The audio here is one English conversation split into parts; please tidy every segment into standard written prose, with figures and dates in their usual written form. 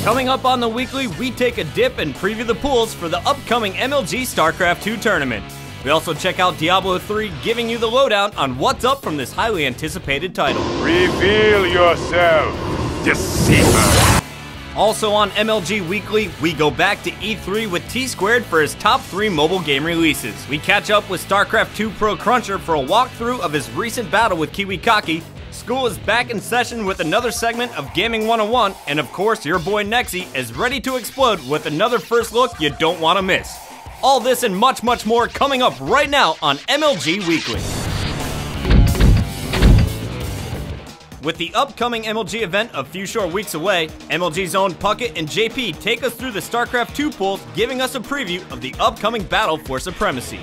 Coming up on the weekly, we take a dip and preview the pools for the upcoming MLG Starcraft 2 tournament. We also check out Diablo III, giving you the lowdown on what's up from this highly anticipated title. Reveal yourself, deceiver! Also on MLG Weekly, we go back to E3 with Tsquared for his top 3 mobile game releases. We catch up with Starcraft 2 Pro Cruncher for a walkthrough of his recent battle with Kiwikaki. School is back in session with another segment of Gaming 101, and of course your boy Nexy is ready to explode with another first look you don't want to miss. All this and much, much more coming up right now on MLG Weekly. With the upcoming MLG event a few short weeks away, MLG's own Puckett and JP take us through the StarCraft 2 pools, giving us a preview of the upcoming battle for supremacy.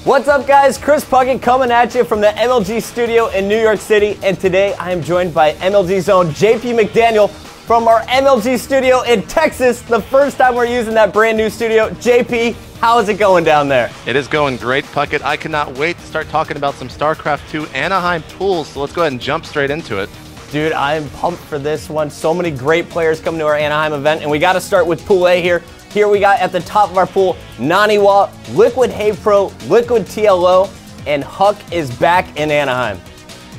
What's up, guys? Chris Puckett coming at you from the MLG studio in New York City, and today I am joined by MLG's own JP McDaniel from our MLG studio in Texas. The first time we're using that brand new studio. JP, how is it going down there? It is going great, Puckett. I cannot wait to start talking about some StarCraft 2 Anaheim pools, so let's go ahead and jump straight into it. Dude, I am pumped for this one. So many great players coming to our Anaheim event, and we got to start with Pool A here. Here we got at the top of our pool, Naniwa, Liquid Hey Pro, Liquid TLO, and Huck is back in Anaheim.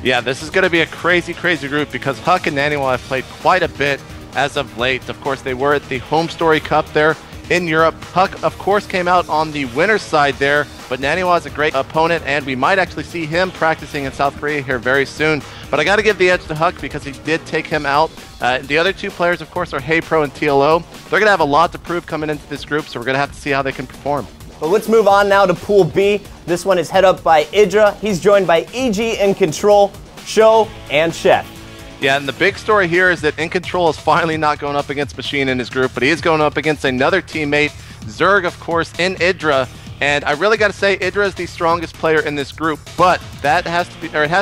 Yeah, this is going to be a crazy, crazy group because Huck and Naniwa have played quite a bit as of late. Of course, they were at the Home Story Cup there in Europe. Huck, of course, came out on the winner's side there, but Naniwa is a great opponent, and we might actually see him practicing in South Korea here very soon. But I got to give the edge to Huck because he did take him out. The other two players, of course, are Hey Pro and TLO. They're going to have a lot to prove coming into this group, so we're going to have to see how they can perform. But let's move on now to Pool B. This one is head up by Idra. He's joined by EG in Control, Show, and Chef. Yeah, and the big story here is that In Control is finally not going up against Machine in his group, but he is going up against another teammate, Zerg, of course, in Idra. And I really got to say, Idra is the strongest player in this group, but it has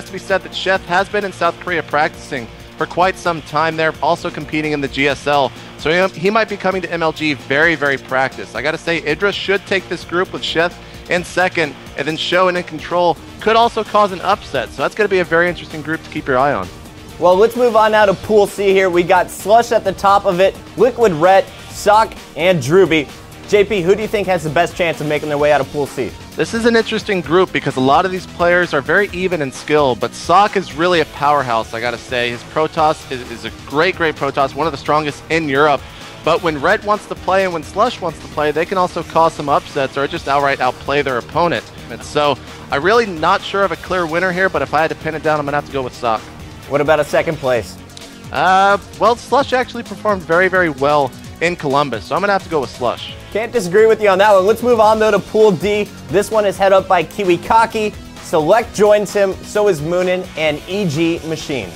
to be said that Chef has been in South Korea practicing for quite some time there, also competing in the GSL. So he might be coming to MLG very, very practiced. I got to say, Idra should take this group with Chef in second, and then Show and In Control could also cause an upset. So that's going to be a very interesting group to keep your eye on. Well, let's move on now to Pool C here. We got Slush at the top of it, Liquid Ret, Sock, and Drewby. JP, who do you think has the best chance of making their way out of Pool C? This is an interesting group because a lot of these players are very even in skill, but Sock is really a powerhouse, I gotta say. His Protoss is a great, great Protoss, one of the strongest in Europe. But when Red wants to play and when Slush wants to play, they can also cause some upsets or just outright outplay their opponent. And so I'm really not sure of a clear winner here, but if I had to pin it down, I'm gonna have to go with Sock. What about a second place? Well, Slush actually performed very, very well in Columbus, so I'm gonna have to go with Slush. Can't disagree with you on that one. Let's move on though to Pool D. This one is head up by Kiwikaki. Select joins him, so is Moonin and EG Machine.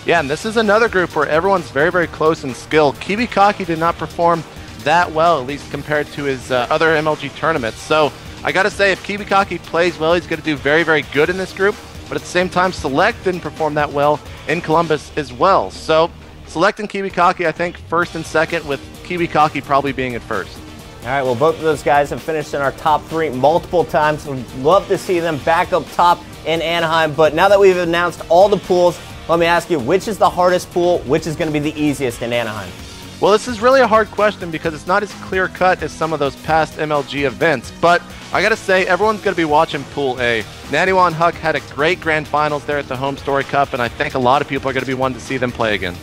Yeah, and this is another group where everyone's very, very close in skill. Kiwikaki did not perform that well, at least compared to his other MLG tournaments. So I gotta say, if Kiwikaki plays well, he's gonna do very, very good in this group. But at the same time, Select didn't perform that well in Columbus as well. So Select and Kiwikaki, I think, first and second, with Kiwikaki probably being at first. All right, well, both of those guys have finished in our top 3 multiple times. We'd love to see them back up top in Anaheim. But now that we've announced all the pools, let me ask you, which is the hardest pool? Which is going to be the easiest in Anaheim? Well, this is really a hard question because it's not as clear-cut as some of those past MLG events. But I got to say, everyone's going to be watching Pool A. Naniwa and Huck had a great grand finals there at the Home Story Cup, and I think a lot of people are going to be wanting to see them play again.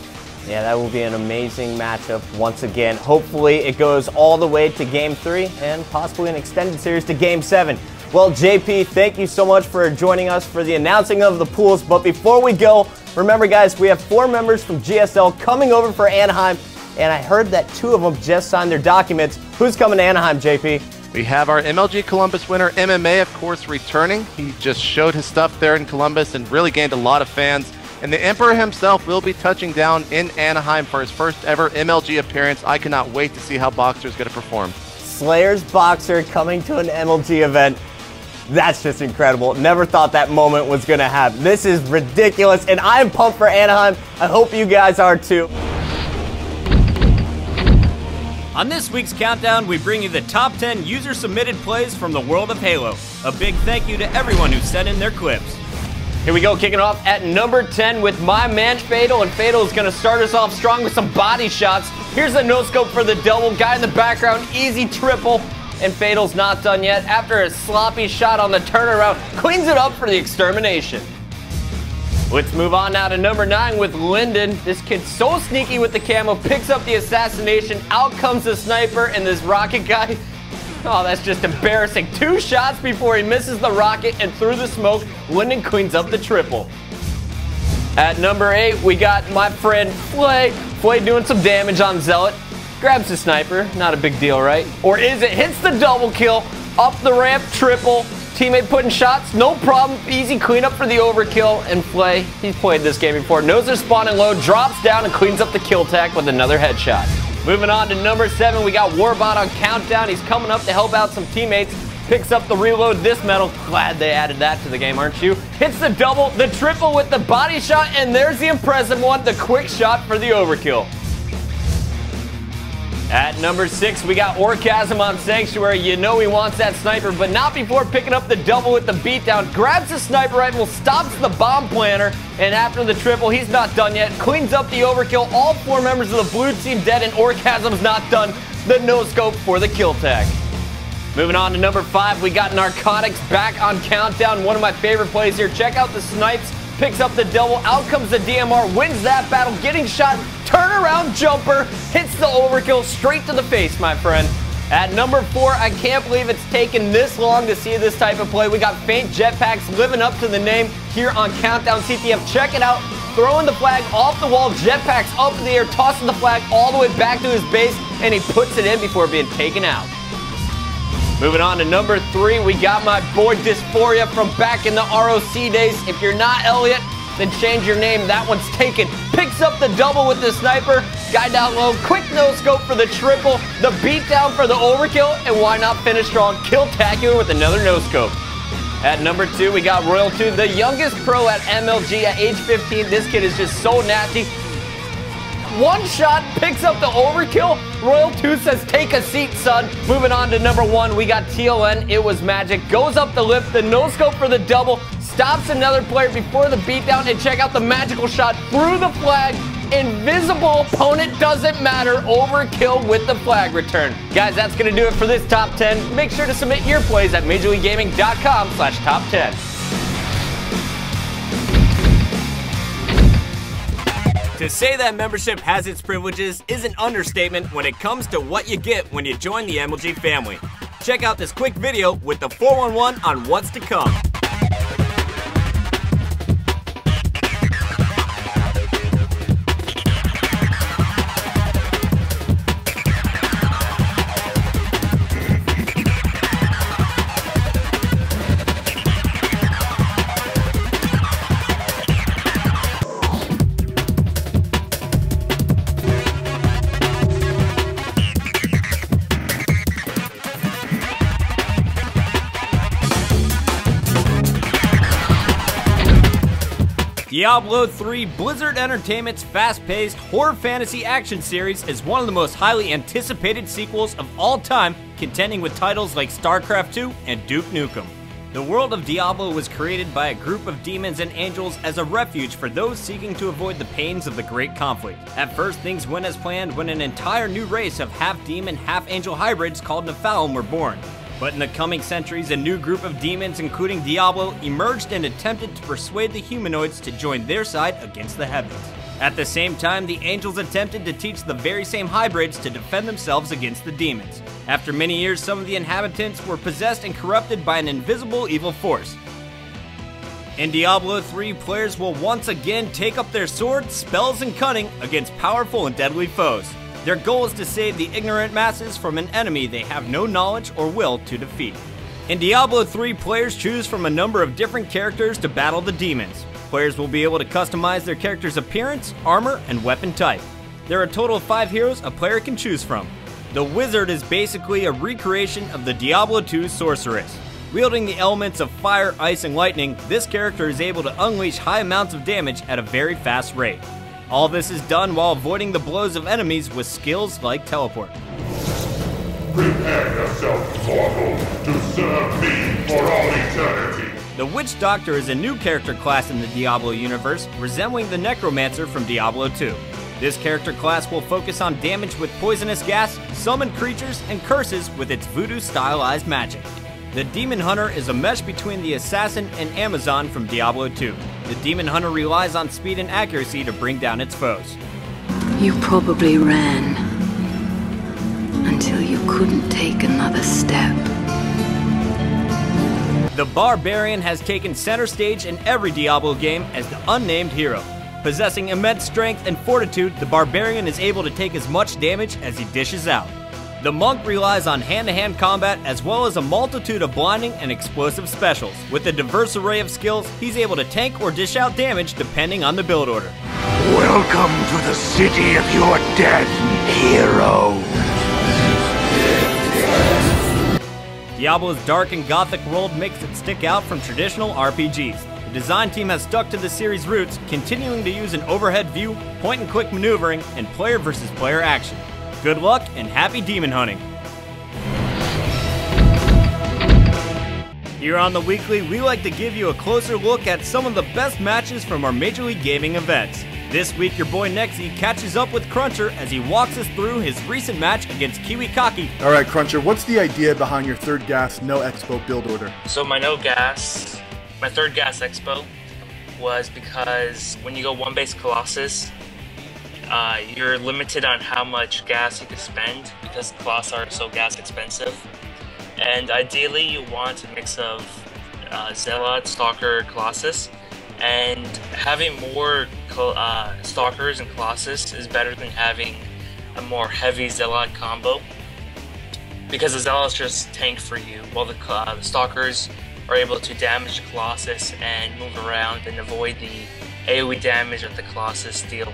Yeah, that will be an amazing matchup once again. Hopefully it goes all the way to Game 3 and possibly an extended series to Game 7. Well, JP, thank you so much for joining us for the announcing of the pools. But before we go, remember guys, we have 4 members from GSL coming over for Anaheim, and I heard that 2 of them just signed their documents. Who's coming to Anaheim, JP? We have our MLG Columbus winner, MMA, of course, returning. He just showed his stuff there in Columbus and really gained a lot of fans. And the Emperor himself will be touching down in Anaheim for his first ever MLG appearance. I cannot wait to see how Boxer is going to perform. Slayer's Boxer coming to an MLG event. That's just incredible. Never thought that moment was going to happen. This is ridiculous, and I'm pumped for Anaheim. I hope you guys are too. On this week's countdown, we bring you the top 10 user-submitted plays from the world of Halo. A big thank you to everyone who sent in their clips. Here we go, kicking off at number 10 with my man Fatal, and Fatal is going to start us off strong with some body shots. Here's the no-scope for the double, guy in the background, easy triple, and Fatal's not done yet. After a sloppy shot on the turnaround, cleans it up for the extermination. Let's move on now to number 9 with Lyndon. This kid's so sneaky with the camo, picks up the assassination, out comes the sniper, and this rocket guy, oh, that's just embarrassing. 2 shots before he misses the rocket, and through the smoke, Lyndon cleans up the triple. At number 8, we got my friend Flay. Flay doing some damage on Zealot. Grabs the sniper, not a big deal, right? Or is it? Hits the double kill, up the ramp, triple. Teammate putting shots, no problem, easy cleanup for the overkill, and Flay, he's played this game before, knows they're spawning low, drops down and cleans up the kill tag with another headshot. Moving on to number 7, we got Warbot on countdown. He's coming up to help out some teammates, picks up the reload, this medal, glad they added that to the game, aren't you? Hits the double, the triple with the body shot, and there's the impressive one, the quick shot for the overkill. At number 6, we got Orgasm on Sanctuary. You know he wants that sniper, but not before picking up the double with the beatdown. Grabs the sniper rifle, stops the bomb planter, and after the triple, he's not done yet. Cleans up the overkill. All 4 members of the blue team dead, and Orgasm's not done. The no-scope for the kill tag. Moving on to number 5, we got Narcotics back on countdown. One of my favorite plays here. Check out the snipes. Picks up the double, out comes the DMR, wins that battle, getting shot, turnaround jumper, hits the overkill straight to the face, my friend. At number 4, I can't believe it's taken this long to see this type of play. We got Faint Jetpacks living up to the name here on Countdown CTF. Check it out, throwing the flag off the wall, Jetpacks up in the air, tossing the flag all the way back to his base, and he puts it in before being taken out. Moving on to number 3, we got my boy Dysphoria from back in the ROC days. If you're not Elliot, then change your name. That one's taken. Picks up the double with the sniper. Guy down low. Quick no-scope for the triple. The beatdown for the overkill. And why not finish strong? Kill-tacular with another no-scope. At number 2, we got Royal 2, the youngest pro at MLG at age 15. This kid is just so nasty. One shot, picks up the overkill. Royal 2 says, take a seat, son. Moving on to number 1, we got TLN. It was magic. Goes up the lift, the no-scope for the double. Stops another player before the beatdown. And check out the magical shot through the flag. Invisible opponent, doesn't matter. Overkill with the flag return. Guys, that's going to do it for this top 10. Make sure to submit your plays at MajorLeagueGaming.com/top 10. To say that membership has its privileges is an understatement when it comes to what you get when you join the MLG family. Check out this quick video with the 411 on what's to come. Diablo III, Blizzard Entertainment's fast-paced horror fantasy action series, is one of the most highly anticipated sequels of all time, contending with titles like StarCraft 2 and Duke Nukem. The world of Diablo was created by a group of demons and angels as a refuge for those seeking to avoid the pains of the Great Conflict. At first, things went as planned when an entire new race of half-demon, half-angel hybrids called Nephalem were born. But in the coming centuries, a new group of demons, including Diablo, emerged and attempted to persuade the humanoids to join their side against the heavens. At the same time, the angels attempted to teach the very same hybrids to defend themselves against the demons. After many years, some of the inhabitants were possessed and corrupted by an invisible evil force. In Diablo 3, players will once again take up their swords, spells, and cunning against powerful and deadly foes. Their goal is to save the ignorant masses from an enemy they have no knowledge or will to defeat. In Diablo 3, players choose from a number of different characters to battle the demons. Players will be able to customize their character's appearance, armor, and weapon type. There are a total of 5 heroes a player can choose from. The Wizard is basically a recreation of the Diablo 2 Sorceress. Wielding the elements of fire, ice, and lightning, this character is able to unleash high amounts of damage at a very fast rate. All this is done while avoiding the blows of enemies with skills like teleport. Prepare yourself, mortal, to serve me for all eternity. The Witch Doctor is a new character class in the Diablo universe, resembling the Necromancer from Diablo II. This character class will focus on damage with poisonous gas, summon creatures, and curses with its voodoo-stylized magic. The Demon Hunter is a mesh between the Assassin and Amazon from Diablo II. The Demon Hunter relies on speed and accuracy to bring down its foes. You probably ran until you couldn't take another step. The Barbarian has taken center stage in every Diablo game as the unnamed hero. Possessing immense strength and fortitude, the Barbarian is able to take as much damage as he dishes out. The Monk relies on hand-to-hand combat as well as a multitude of blinding and explosive specials. With a diverse array of skills, he's able to tank or dish out damage depending on the build order. Welcome to the city of your dead hero. Diablo's dark and gothic world makes it stick out from traditional RPGs. The design team has stuck to the series' roots, continuing to use an overhead view, point-and-click maneuvering, and player-versus-player action. Good luck and happy demon hunting! Here on the Weekly, we like to give you a closer look at some of the best matches from our Major League Gaming events. This week, your boy Nexy catches up with Cruncher as he walks us through his recent match against Kiwikaki. All right, Cruncher, what's the idea behind your third gas, no expo build order? So my third gas expo was because when you go one base Colossus, you're limited on how much gas you can spend because Colossus are so gas expensive. And ideally, you want a mix of Zealot, Stalker, Colossus. And having more Stalkers and Colossus is better than having a more heavy Zealot combo, because the Zealots just tank for you, while the Stalkers are able to damage the Colossus and move around and avoid the AoE damage that the Colossus deal.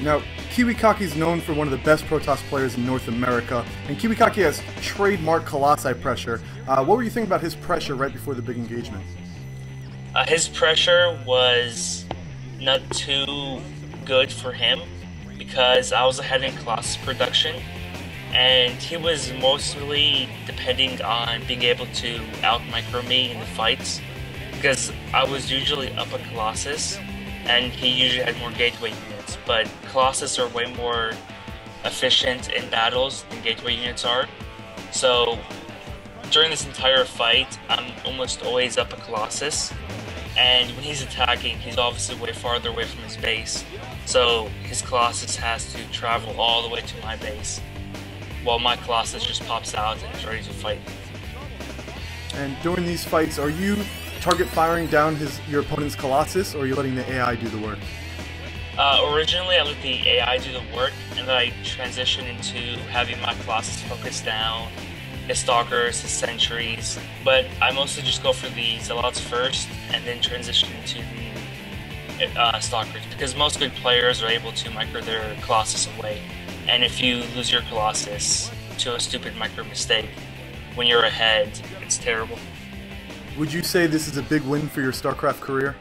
Now, Kiwikaki is known for one of the best Protoss players in North America, and Kiwikaki has trademark Colossi pressure. What were you thinking about his pressure right before the big engagement? His pressure was not too good for him because I was ahead in Colossus production, and he was mostly depending on being able to out-micro me in the fights because I was usually up a Colossus and he usually had more gateway units, but Colossus are way more efficient in battles than gateway units are. So during this entire fight, I'm almost always up a Colossus. And when he's attacking, he's obviously way farther away from his base, so his Colossus has to travel all the way to my base, while my Colossus just pops out and is ready to fight. And during these fights, are you target firing down your opponent's Colossus, or are you letting the AI do the work? Originally, I let the AI do the work, and then I transitioned into having my Colossus focus down his Stalkers, his Sentries, but I mostly just go for the Zealots first and then transition into the Stalkers, because most good players are able to micro their Colossus away, and if you lose your Colossus to a stupid micro mistake when you're ahead, it's terrible. Would you say this is a big win for your StarCraft career?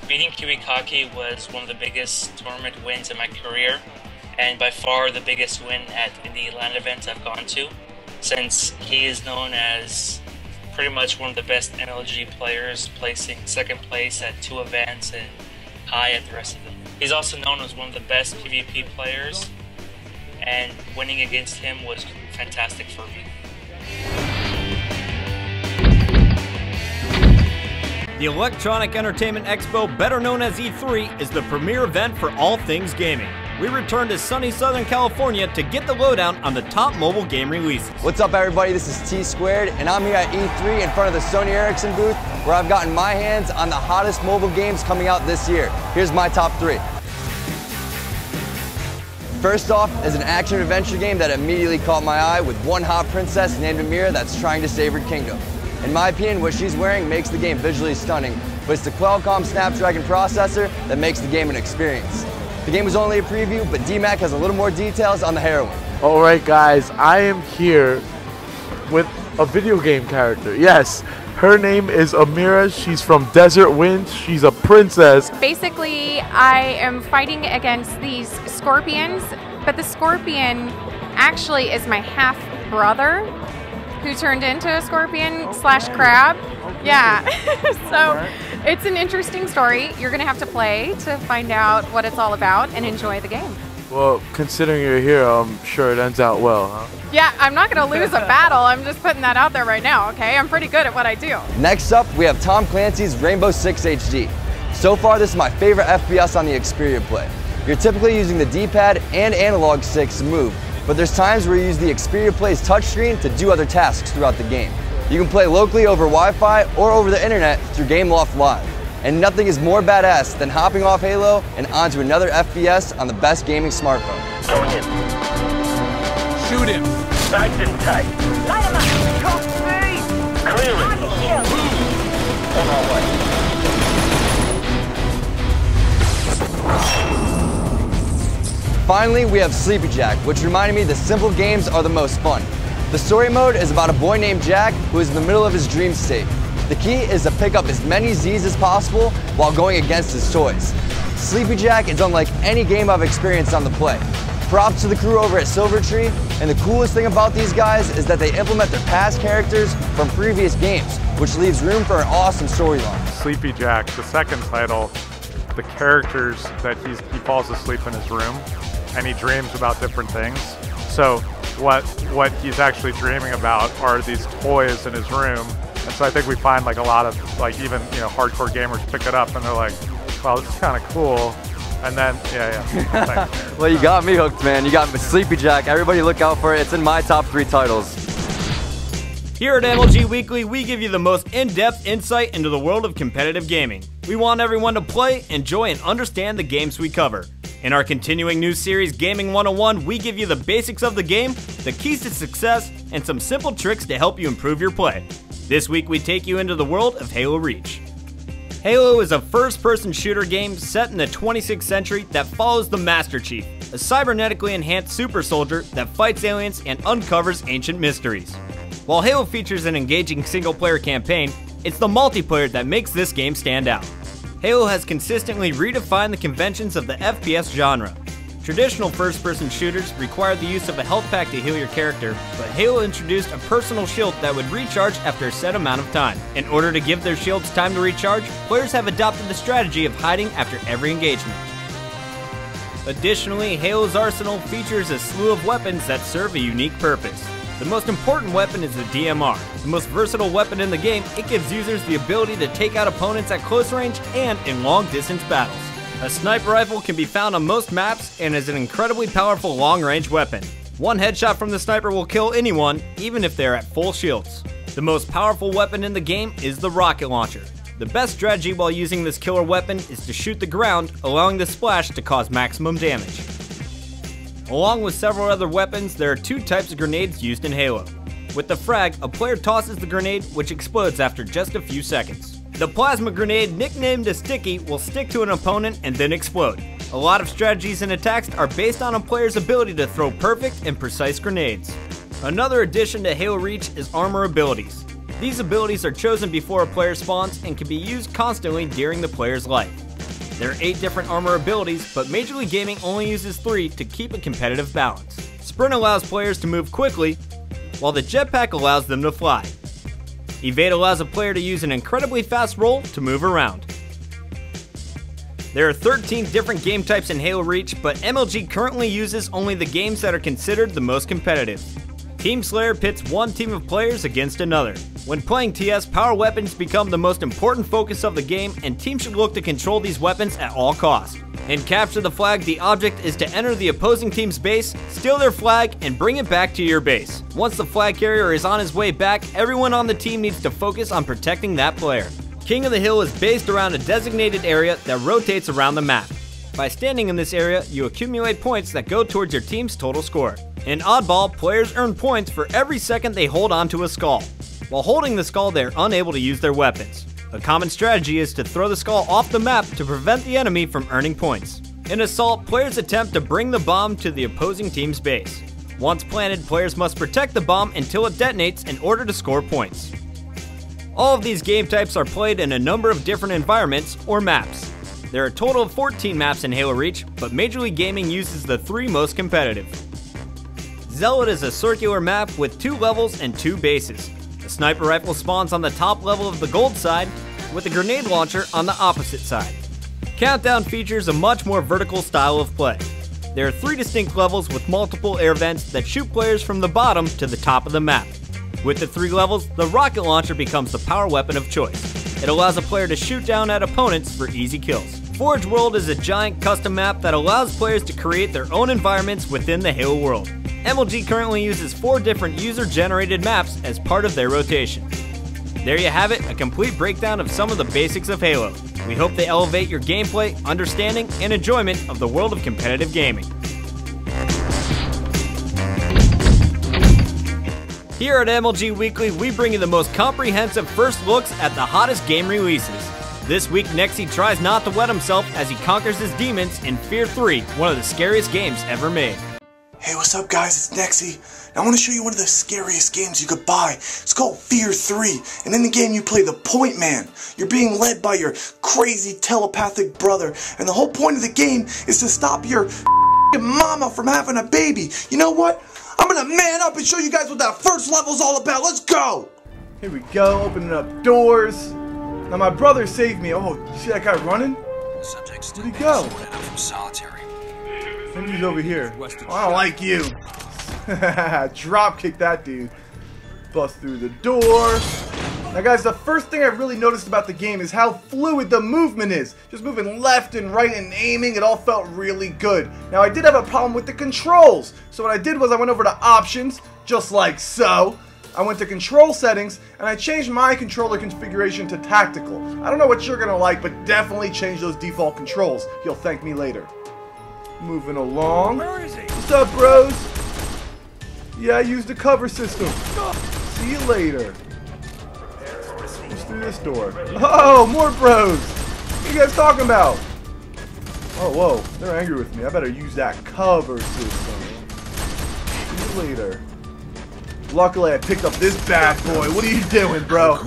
Beating Kiwikaki was one of the biggest tournament wins in my career, and by far the biggest win at the LAN events I've gone to, since he is known as pretty much one of the best MLG players, placing second place at 2 events and high at the rest of them. He's also known as one of the best PvP players, and winning against him was fantastic for me. The Electronic Entertainment Expo, better known as E3, is the premier event for all things gaming. We return to sunny Southern California to get the lowdown on the top mobile game releases. What's up, everybody? This is Tsquared, and I'm here at E3 in front of the Sony Ericsson booth, where I've gotten my hands on the hottest mobile games coming out this year. Here's my top 3. First off is an action-adventure game that immediately caught my eye with one hot princess named Amira that's trying to save her kingdom. In my opinion, what she's wearing makes the game visually stunning, but it's the Qualcomm Snapdragon processor that makes the game an experience. The game was only a preview, but DMAC has a little more details on the heroine. Alright guys, I am here with a video game character. Yes, her name is Amira. She's from Desert Wind. She's a princess. Basically, I am fighting against these scorpions, but the scorpion actually is my half-brother. who turned into a scorpion slash crab. Yeah, so it's an interesting story. You're gonna have to play to find out what it's all about and enjoy the game. Well, considering you're here, I'm sure it ends out well, huh? Yeah, I'm not gonna lose a battle. I'm just putting that out there right now, okay? I'm pretty good at what I do. Next up, we have Tom Clancy's Rainbow Six HD. So far, this is my favorite FPS on the Xperia Play. You're typically using the D-pad and analog sticks to move, but there's times where you use the Xperia Play's touchscreen to do other tasks throughout the game. You can play locally over Wi-Fi or over the internet through GameLoft Live. And nothing is more badass than hopping off Halo and onto another FPS on the best gaming smartphone. Going in. Shoot him. Nice and tight. Light him up. Go speed. Clear it. On our way. Finally, we have Sleepy Jack, which reminded me the simple games are the most fun. The story mode is about a boy named Jack who is in the middle of his dream state. The key is to pick up as many Z's as possible while going against his toys. Sleepy Jack is unlike any game I've experienced on the play. Props to the crew over at Silvertree, and the coolest thing about these guys is that they implement their past characters from previous games, which leaves room for an awesome storyline. Sleepy Jack, the second title, the characters that he falls asleep in his room, and he dreams about different things. So what he's actually dreaming about are these toys in his room. And so I think we find like a lot of like even hardcore gamers pick it up and they're like, wow, this is kind of cool. And then yeah. Well, you got me hooked, man. You got me. Sleepy Jack. Everybody look out for it. It's in my top 3 titles. Here at MLG Weekly, we give you the most in-depth insight into the world of competitive gaming. We want everyone to play, enjoy, and understand the games we cover. In our continuing new series, Gaming 101, we give you the basics of the game, the keys to success, and some simple tricks to help you improve your play. This week, we take you into the world of Halo Reach. Halo is a first-person shooter game set in the 26th century that follows the Master Chief, a cybernetically enhanced super soldier that fights aliens and uncovers ancient mysteries. While Halo features an engaging single-player campaign, it's the multiplayer that makes this game stand out. Halo has consistently redefined the conventions of the FPS genre. Traditional first-person shooters require the use of a health pack to heal your character, but Halo introduced a personal shield that would recharge after a set amount of time. In order to give their shields time to recharge, players have adopted the strategy of hiding after every engagement. Additionally, Halo's arsenal features a slew of weapons that serve a unique purpose. The most important weapon is the DMR. The most versatile weapon in the game, it gives users the ability to take out opponents at close range and in long-distance battles. A sniper rifle can be found on most maps and is an incredibly powerful long-range weapon. One headshot from the sniper will kill anyone, even if they are at full shields. The most powerful weapon in the game is the rocket launcher. The best strategy while using this killer weapon is to shoot the ground, allowing the splash to cause maximum damage. Along with several other weapons, there are 2 types of grenades used in Halo. With the frag, a player tosses the grenade, which explodes after just a few seconds. The plasma grenade, nicknamed a sticky, will stick to an opponent and then explode. A lot of strategies and attacks are based on a player's ability to throw perfect and precise grenades. Another addition to Halo Reach is armor abilities. These abilities are chosen before a player spawns and can be used constantly during the player's life. There are 8 different armor abilities, but Major League Gaming only uses 3 to keep a competitive balance. Sprint allows players to move quickly, while the jetpack allows them to fly. Evade allows a player to use an incredibly fast roll to move around. There are 13 different game types in Halo Reach, but MLG currently uses only the games that are considered the most competitive. Team Slayer pits one team of players against another. When playing TS, power weapons become the most important focus of the game, and teams should look to control these weapons at all costs. In Capture the Flag, the object is to enter the opposing team's base, steal their flag, and bring it back to your base. Once the flag carrier is on his way back, everyone on the team needs to focus on protecting that player. King of the Hill is based around a designated area that rotates around the map. By standing in this area, you accumulate points that go towards your team's total score. In Oddball, players earn points for every second they hold onto a skull. While holding the skull, they are unable to use their weapons. A common strategy is to throw the skull off the map to prevent the enemy from earning points. In Assault, players attempt to bring the bomb to the opposing team's base. Once planted, players must protect the bomb until it detonates in order to score points. All of these game types are played in a number of different environments or maps. There are a total of 14 maps in Halo Reach, but Major League Gaming uses the 3 most competitive. Zealot is a circular map with 2 levels and 2 bases. The sniper rifle spawns on the top level of the gold side, with the grenade launcher on the opposite side. Countdown features a much more vertical style of play. There are 3 distinct levels with multiple air vents that shoot players from the bottom to the top of the map. With the 3 levels, the rocket launcher becomes the power weapon of choice. It allows a player to shoot down at opponents for easy kills. Forge World is a giant custom map that allows players to create their own environments within the Halo world. MLG currently uses 4 different user-generated maps as part of their rotation. There you have it, a complete breakdown of some of the basics of Halo. We hope they elevate your gameplay, understanding, and enjoyment of the world of competitive gaming. Here at MLG Weekly, we bring you the most comprehensive first looks at the hottest game releases. This week, Nexy tries not to wet himself as he conquers his demons in Fear 3, one of the scariest games ever made. Hey, what's up guys, it's Nexy. Now I want to show you one of the scariest games you could buy. It's called Fear 3, and in the game you play the Point Man. You're being led by your crazy telepathic brother, and the whole point of the game is to stop your mama from having a baby. You know what? I'm gonna man up and show you guys what that first level's all about. Let's go! Here we go, opening up doors. Now my brother saved me. Oh, you see that guy running? Where'd he go? Maybe he's over here. Oh, I don't like you. Drop kick that dude. Bust through the door. Now guys, the first thing I really noticed about the game is how fluid the movement is. Just moving left and right and aiming, it all felt really good. Now I did have a problem with the controls. So what I did was I went over to options, just like so. I went to control settings, and I changed my controller configuration to tactical. I don't know what you're gonna like, but definitely change those default controls. You'll thank me later. Moving along. Where is he? What's up, bros? Yeah, I used the cover system. See you later. Who's through this door? Oh, more bros! What are you guys talking about? Oh, whoa. They're angry with me. I better use that cover system. See you later. Luckily, I picked up this bad boy. What are you doing, bro?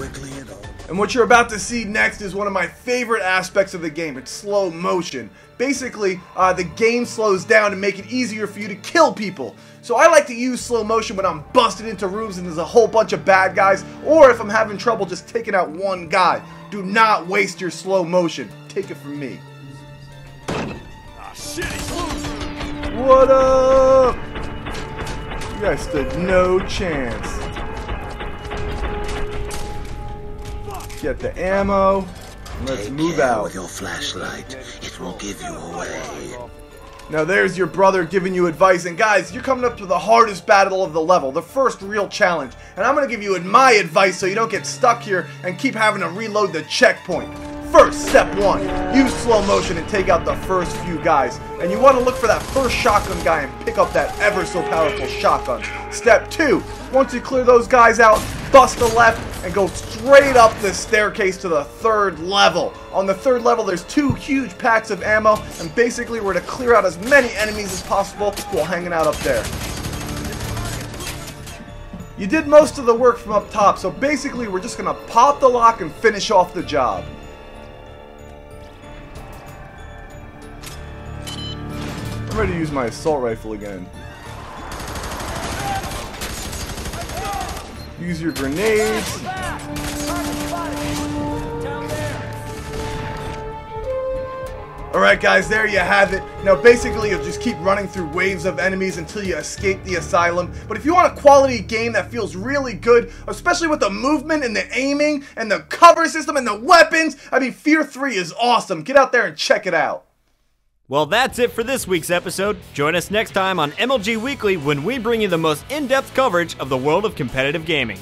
And what you're about to see next is one of my favorite aspects of the game. It's slow motion. Basically, the game slows down to make it easier for you to kill people. So I like to use slow motion when I'm busted into rooms and there's a whole bunch of bad guys, or if I'm having trouble just taking out one guy. Do not waste your slow motion. Take it from me. Ah, shit, he's losing. What up? You guys stood no chance. Get the ammo. Let's move out. With your flashlight, it will give you away. Now there's your brother giving you advice, and guys, you're coming up to the hardest battle of the level, the first real challenge, and I'm going to give you my advice so you don't get stuck here and keep having to reload the checkpoint. First, step 1, use slow motion and take out the first few guys, and you want to look for that first shotgun guy and pick up that ever so powerful shotgun. Step 2, once you clear those guys out, bust the left and go straight up the staircase to the 3rd level. On the 3rd level, there's 2 huge packs of ammo, and basically we're to clear out as many enemies as possible while hanging out up there. You did most of the work from up top, so basically we're just going to pop the lock and finish off the job. I'm ready to use my assault rifle again. Use your grenades. Alright guys, there you have it. Now basically you'll just keep running through waves of enemies until you escape the asylum. But if you want a quality game that feels really good, especially with the movement and the aiming and the cover system and the weapons, I mean Fear 3 is awesome. Get out there and check it out. Well, that's it for this week's episode. Join us next time on MLG Weekly when we bring you the most in-depth coverage of the world of competitive gaming.